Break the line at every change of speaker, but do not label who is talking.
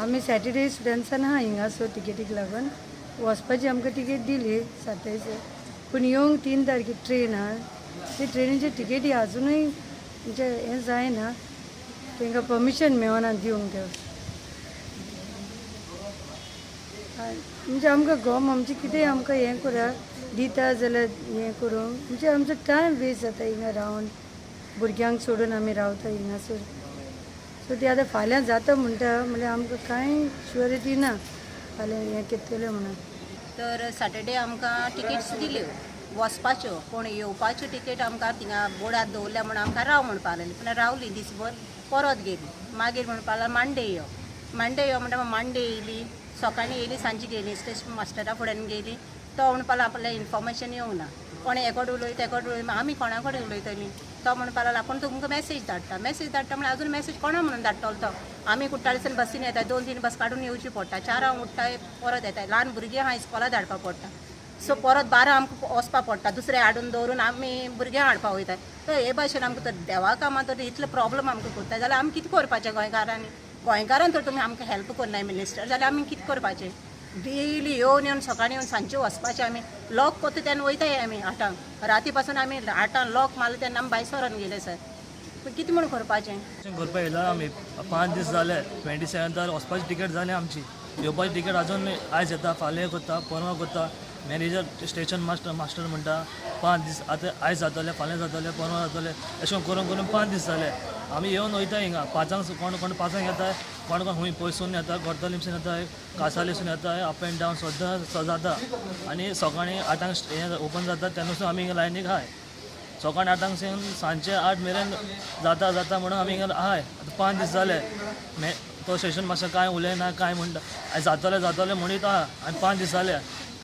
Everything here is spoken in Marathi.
आमी सॅटर्डे स्टुडंट्सान आहा हिंगा सो टिकेटीक लागून वचपाची आमकां टिकेट दिली 27 पूण येवंक 3 तारखेक ट्रेन आहा ती ट्रेनीची टिकेटी अजुनूय म्हणजे हें जायना तांकां परमिशन मेळना दिवंक ते म्हणजे आमकां आमचें कितें आमकां हें करा दिता जाल्यार हें करूंक म्हणजे आमचो टायम वेस्ट जाता हिंगा रावन भुरग्यांक सोडून आमी रावता हिंगासर सो ती आतां फाल्यां जाता म्हणटा म्हणल्यार आमकां कांय शुअरिटी ना फाल्यां हें केतलें म्हणून
तर सॅटर्डे आमकां टिकेट्स दिल्यो वचपाच्यो पूण येवपाच्यो टिकेट आमकां थिंगा बोर्डार दवरल्या म्हणून आमकां राव म्हणपा लागली पूण रावली दिसभर परत गेली मागीर म्हणपा लागला मंडे यो म्हणटा मंडे येयली सकाळीं येयली सांजी गेली स्टेशन मास्टरा फुड्यान गेली तो म्हणपा लागला आपल्याक इन्फॉर्मेशन येवंक ना कोणें एकोड उलयता आमी कोणा कडेन उलयतलीं तो म्हणपा लागला आपूण तुमकां मॅसेज धाडटा म्हणल्यार अजून मॅसेज कोणा म्हणून धाडटलो तो आमी कुट्टाळेसान बसीन येता 2-3 बस काडून येवची पडटा 4 उठ्ठा परत येता ल्हान भुरगीं आहा इस्कॉला धाडपा पडटा सो परत 12 आमकां वचपा पडटा दुसरें हाडून दवरून आमी भुरग्यांक हाडपा वयता तर हे भाशेन आमकां तर देवा कामां तर इतलो प्रॉब्लम आमकां करता जाल्यार आमी कितें करपाचें गोंयकारान तर तुमी आमकां हेल्प करनाय मिनिस्टर जाल्यार आमी कितें करपाचें डेली येवन सकाळीं येवन सांजचे वचपाचें आमी लॉक करता तेन्ना वयताय आमी 8 राती पासून आमी 8 लॉक मारले तेन्ना आमी भायर सरोन गेले सर पूण कितें म्हूण करपाचें
करपा येयला आमी 5 दीस जाले 27 वचपाची टिकेट जाली आमची येवपाची टिकेट आजून आयज येता फाल्यां करता परवां करता मॅनेजर स्टेशन मास्टर म्हणटा 5 दीस आतां आयज जातले फाल्यां जातले परवां जातले अशें करून 5 दीस जाले आमी येवन वयता हिंगा 5 कोण 5 येता कोण खूंय पयसून येता कोर्तालीमसून येता कासालीसून येता अप एंड डावन सद्दां जाता आनी सकाळीं 8 हें ओपन जाता तेन्नासून आमी हिंगा लायनीक आहाय सकाळीं 8 सांजचे 8 मेरेन जाता म्हणून आमी हिंगा आहाय आतां 5 दीस जाले तो स्टेशन मातशें कांय उलयना कांय म्हणटा जातले म्हणीत आहा आनी 5 दीस जाले